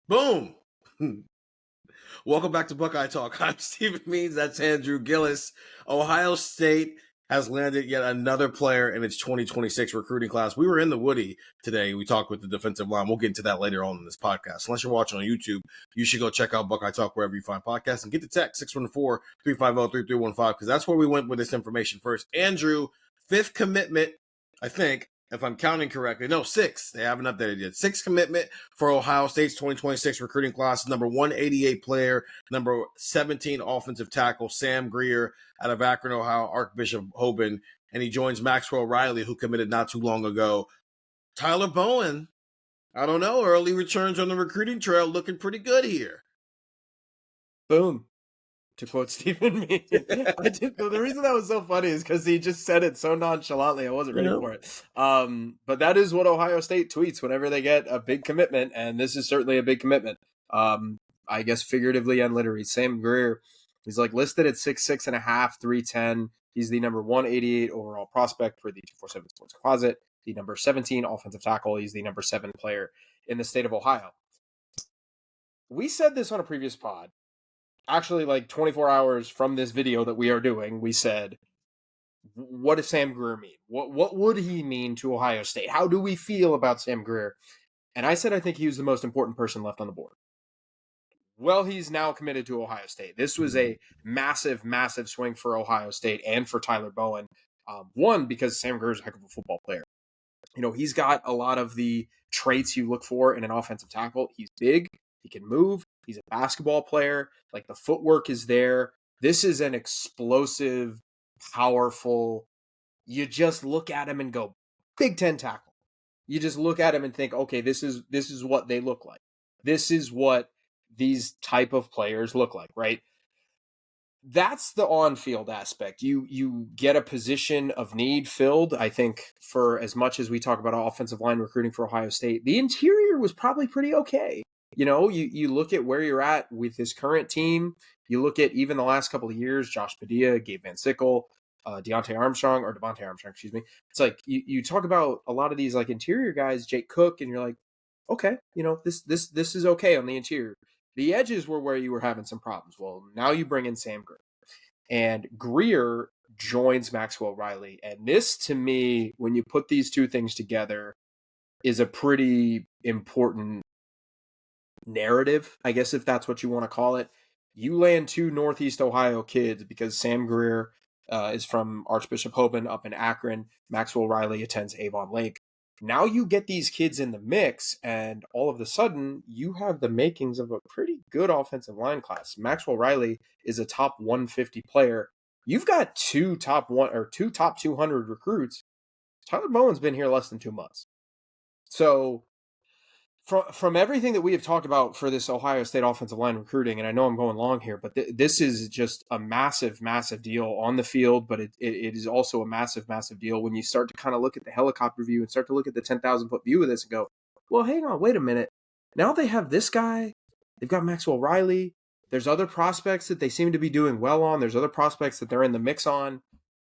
Boom. Welcome back to Buckeye Talk. I'm Stephen Means. That's Andrew Gillis. Ohio State has landed yet another player in its 2026 recruiting class. We were in the Woody today. We talked with the defensive line. We'll get into that later on in this podcast. Unless you're watching on YouTube, you should go check out Buckeye Talk wherever you find podcasts and get the text 614-350-3315 because that's where we went with this information first. Andrew, fifth commitment, I think, if I'm counting correctly. No, six. They haven't updated yet. Sixth commitment for Ohio State's 2026 recruiting class. Number 188 player, number 17 offensive tackle, Sam Greer out of Akron, Ohio, Archbishop Hoban. And he joins Maxwell Riley, who committed not too long ago. Tyler Bowen, I don't know, early returns on the recruiting trail looking pretty good here. Boom. To quote Stephen Means. The reason that was so funny is because he just said it so nonchalantly. I wasn't ready for it. But that is what Ohio State tweets whenever they get a big commitment, and this is certainly a big commitment. I guess figuratively and literally. Sam Greer, he's like listed at 6'6.5", 310. He's the number 188 overall prospect for the 247 Sports Closet, the number 17 offensive tackle. He's the number 7 player in the state of Ohio. We said this on a previous pod. Actually, like 24 hours from this video that we are doing, we said, what does Sam Greer mean? What would he mean to Ohio State? How do we feel about Sam Greer? And I said I think he was the most important person left on the board. Well, he's now committed to Ohio State. This was a massive, massive swing for Ohio State and for Tyler Bowen. One, because Sam Greer is a heck of a football player. You know, he's got a lot of the traits you look for in an offensive tackle. He's big. He can move. He's a basketball player. Like, the footwork is there. This is an explosive, powerful, you just look at him and go, Big Ten tackle. You just look at him and think, okay, this is what they look like. This is what these type of players look like, right? That's the on-field aspect. You get a position of need filled. I think for as much as we talk about offensive line recruiting for Ohio State, the interior was probably pretty okay. You know, you look at where you're at with this current team. You look at even the last couple of years, Josh Padilla, Gabe Van Sickle, Devontae Armstrong. It's like you talk about a lot of these like interior guys, Jake Cook, and you're like, okay, you know, this is okay on the interior. The edges were where you were having some problems. Well, now you bring in Sam Greer. And Greer joins Maxwell Riley. And this, to me, when you put these two things together, is a pretty important narrative, I guess, if that's what you want to call it. You land two Northeast Ohio kids because Sam Greer is from Archbishop Hoban up in Akron. Maxwell Riley attends Avon Lake. Now you get these kids in the mix, and all of a sudden, you have the makings of a pretty good offensive line class. Maxwell Riley is a top 150 player. You've got two top 200 recruits. Tyler Bowen's been here less than 2 months. So from everything that we have talked about for this Ohio State offensive line recruiting, and I know I'm going long here, but this is just a massive, massive deal on the field, but it is also a massive, massive deal when you start to kind of look at the helicopter view and start to look at the 10,000-foot view of this and go, well, hang on, wait a minute. Now they have this guy. They've got Maxwell Riley. There's other prospects that they seem to be doing well on. There's other prospects that they're in the mix on.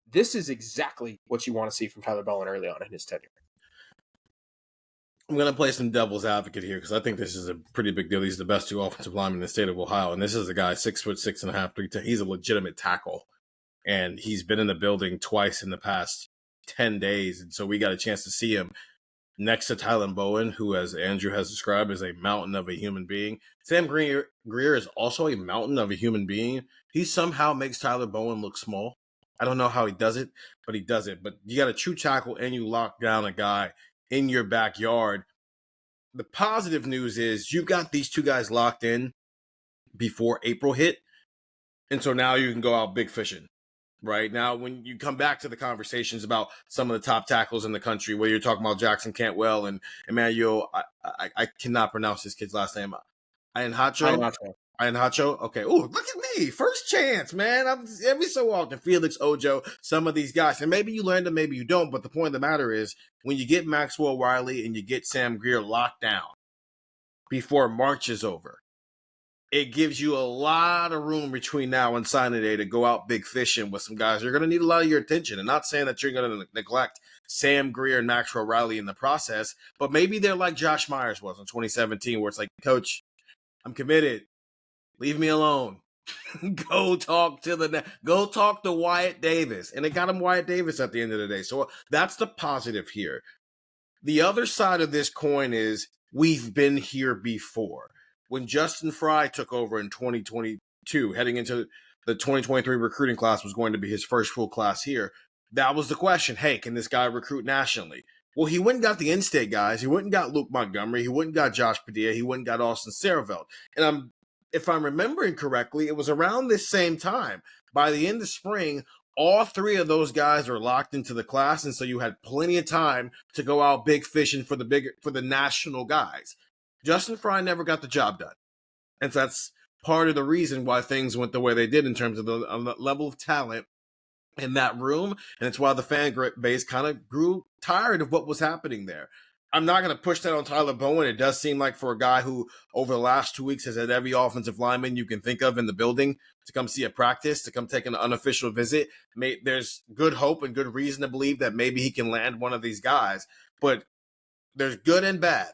This is exactly what you want to see from Tyler Bowen early on in his tenure. I'm going to play some devil's advocate here because I think this is a pretty big deal. He's the best two offensive linemen in the state of Ohio, and this is a guy 6'6.5", 310. He's a legitimate tackle, and he's been in the building twice in the past 10 days, and so we got a chance to see him next to Tyler Bowen, who, as Andrew has described, is a mountain of a human being. Sam Greer is also a mountain of a human being. He somehow makes Tyler Bowen look small. I don't know how he does it, but he does it. But you got a true tackle, and you lock down a guy in your backyard. The positive news is you've got these two guys locked in before April hit. And so now you can go out big fishing, right? Now, when you come back to the conversations about some of the top tackles in the country, where you're talking about Jackson Cantwell and Emmanuel, I cannot pronounce this kid's last name. Ianhacho. Okay. Oh, look at me. First chance, man. Every so often, Felix Ojo, some of these guys. And maybe you learn them, maybe you don't. But the point of the matter is, when you get Maxwell Riley and you get Sam Greer locked down before March is over, it gives you a lot of room between now and signing day to go out big fishing with some guys. You're going to need a lot of your attention. And not saying that you're going to neglect Sam Greer and Maxwell Riley in the process, but maybe they're like Josh Myers was in 2017, where it's like, Coach, I'm committed. Leave me alone. Go talk to Wyatt Davis. And they got him Wyatt Davis at the end of the day. So that's the positive here. The other side of this coin is we've been here before. When Justin Fry took over in 2022, heading into the 2023 recruiting class was going to be his first full class here. That was the question. Hey, can this guy recruit nationally? Well, he went and got the in-state guys. He went and got Luke Montgomery. He went and got Josh Padilla. He went and got Austin Saravelt. And if I'm remembering correctly, it was around this same time. By the end of spring, all three of those guys are locked into the class, and so you had plenty of time to go out big fishing for the national guys. Justin Fry never got the job done, and so that's part of the reason why things went the way they did in terms of the level of talent in that room, and it's why the fan base kind of grew tired of what was happening there. I'm not going to push that on Tyler Bowen. It does seem like for a guy who over the last 2 weeks has had every offensive lineman you can think of in the building to come see a practice, to come take an unofficial visit, there's good hope and good reason to believe that maybe he can land one of these guys. But there's good and bad.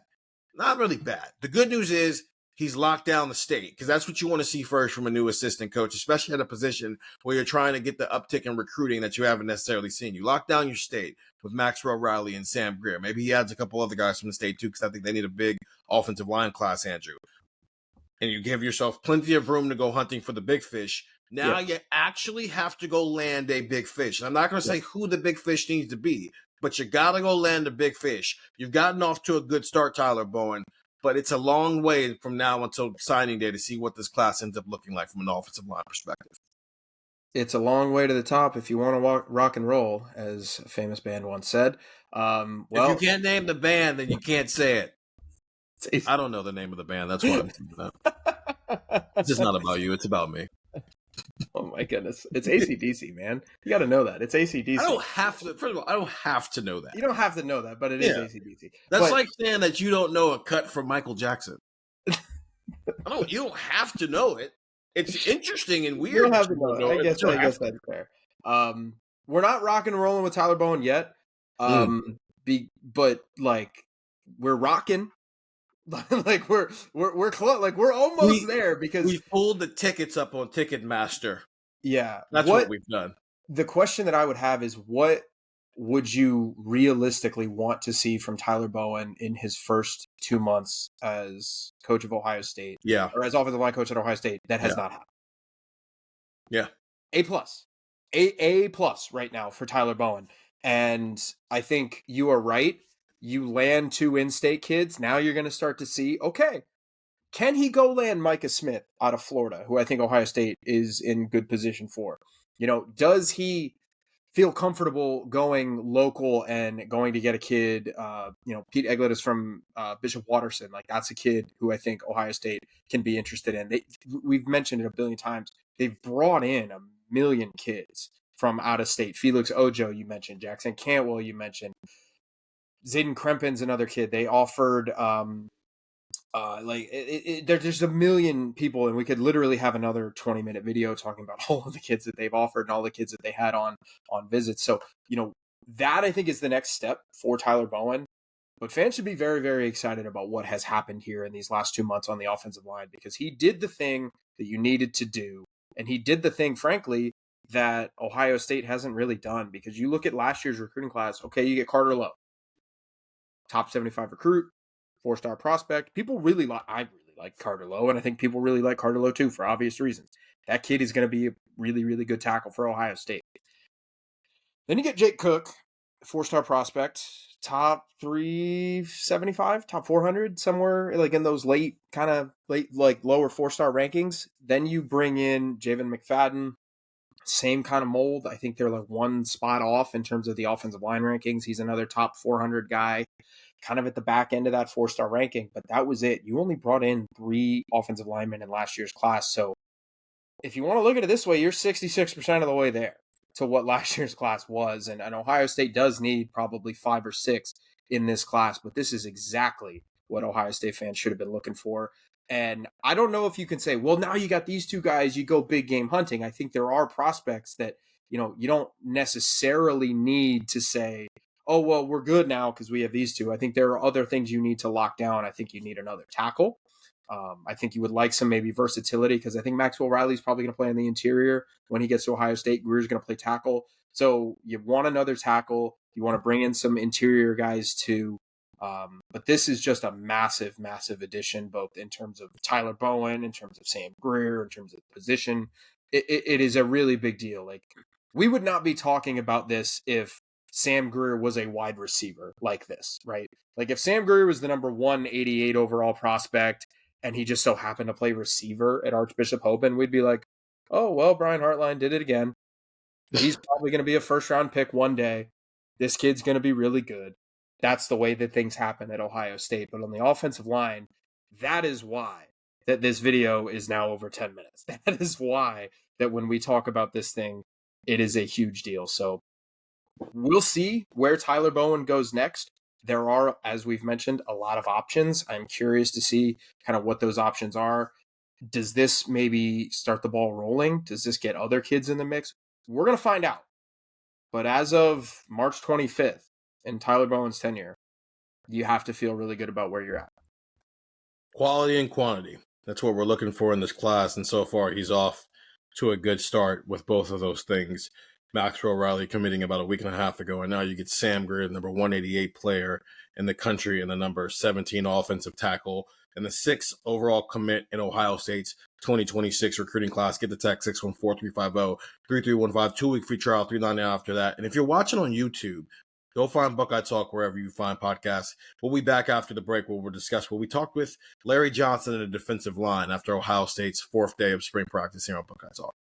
Not really bad. The good news is he's locked down the state, because that's what you want to see first from a new assistant coach, especially at a position where you're trying to get the uptick in recruiting that you haven't necessarily seen. You lock down your state with Maxwell Riley and Sam Greer. Maybe he adds a couple other guys from the state too, because I think they need a big offensive line class, Andrew. And you give yourself plenty of room to go hunting for the big fish. Now you actually have to go land a big fish. And I'm not going to say who the big fish needs to be, but you got to go land a big fish. You've gotten off to a good start, Tyler Bowen, but it's a long way from now until signing day to see what this class ends up looking like from an offensive line perspective. It's a long way to the top if you want to rock and roll, as a famous band once said. Well, if you can't name the band, then you can't say it. I don't know the name of the band. That's why I'm thinking that. It's just not about you. It's about me. Oh, my goodness. It's AC/DC, man. You got to know that. It's AC/DC. I don't have to. First of all, I don't have to know that. You don't have to know that, but it is AC/DC. That's like saying that you don't know a cut from Michael Jackson. You don't have to know it. It's interesting and weird. You don't have to know it. I guess that's fair. We're not rocking and rolling with Tyler Bowen yet. But like we're rocking. Like we're close. Like we're almost there, because we pulled the tickets up on Ticketmaster. Yeah, that's what we've done. The question that I would have is, what would you realistically want to see from Tyler Bowen in his first 2 months as coach of Ohio State? Yeah, or as offensive line coach at Ohio State? That has not happened. Yeah, A plus right now for Tyler Bowen, and I think you are right. You land 2 in-state kids. Now you're going to start to see, okay, can he go land Micah Smith out of Florida, who I think Ohio State is in good position for? Does he feel comfortable going local and going to get a kid? Pete Eglet is from Bishop Watterson. Like, that's a kid who I think Ohio State can be interested in. We've mentioned it a billion times. They've brought in 1 million kids from out of state. Felix Ojo, you mentioned. Jackson Cantwell, you mentioned. Zayden Krempin's another kid. They offered there's 1 million people, and we could literally have another 20-minute video talking about all of the kids that they've offered and all the kids that they had on visits. So, that I think is the next step for Tyler Bowen. But fans should be very, very excited about what has happened here in these last 2 months on the offensive line, because he did the thing that you needed to do. And he did the thing, frankly, that Ohio State hasn't really done, because you look at last year's recruiting class. Okay, you get Carter Lowe. Top 75 recruit, 4-star prospect. I really like Carter Lowe, and I think people really like Carter Lowe too, for obvious reasons. That kid is going to be a really, really good tackle for Ohio State. Then you get Jake Cook, 4-star prospect, top 375, top 400, somewhere like in those late, like lower 4-star rankings. Then you bring in Javen McFadden, same kind of mold. I think they're like 1 spot off in terms of the offensive line rankings. He's another top 400 guy, kind of at the back end of that 4-star ranking, but that was it. You only brought in 3 offensive linemen in last year's class. So if you want to look at it this way, you're 66% of the way there to what last year's class was. And Ohio State does need probably 5 or 6 in this class, but this is exactly what Ohio State fans should have been looking for. And I don't know if you can say, well, now you got these 2 guys, you go big game hunting. I think there are prospects that, you don't necessarily need to say, oh, well, we're good now because we have these 2. I think there are other things you need to lock down. I think you need another tackle. I think you would like some maybe versatility because I think Maxwell Riley's probably going to play in the interior when he gets to Ohio State. Greer's going to play tackle. So you want another tackle. You want to bring in some interior guys too. But this is just a massive, massive addition, both in terms of Tyler Bowen, in terms of Sam Greer, in terms of position. It is a really big deal. Like, we would not be talking about this if Sam Greer was a wide receiver like this, right? Like, if Sam Greer was the number 188 overall prospect and he just so happened to play receiver at Archbishop Hoban, we'd be like, oh, well, Brian Hartline did it again. He's probably going to be a first-round pick one day. This kid's going to be really good. That's the way that things happen at Ohio State. But on the offensive line, that is why that this video is now over 10 minutes. That is why that when we talk about this thing, it is a huge deal. So we'll see where Tyler Bowen goes next. There are, as we've mentioned, a lot of options. I'm curious to see kind of what those options are. Does this maybe start the ball rolling? Does this get other kids in the mix? We're going to find out. But as of March 25th in Tyler Bowen's tenure, you have to feel really good about where you're at. Quality and quantity. That's what we're looking for in this class. And so far, he's off to a good start with both of those things. Maxwell Riley committing about a week and a half ago, and now you get Sam Greer, the number 188 player in the country, and the number 17 offensive tackle, and the 6th overall commit in Ohio State's 2026 recruiting class. Get the text 614-350-3315, 2-week free trial, $3.99 after that. And if you're watching on YouTube, go find Buckeye Talk wherever you find podcasts. We'll be back after the break where we'll discuss what we talked with Larry Johnson in the defensive line after Ohio State's 4th day of spring practice here on Buckeye Talk.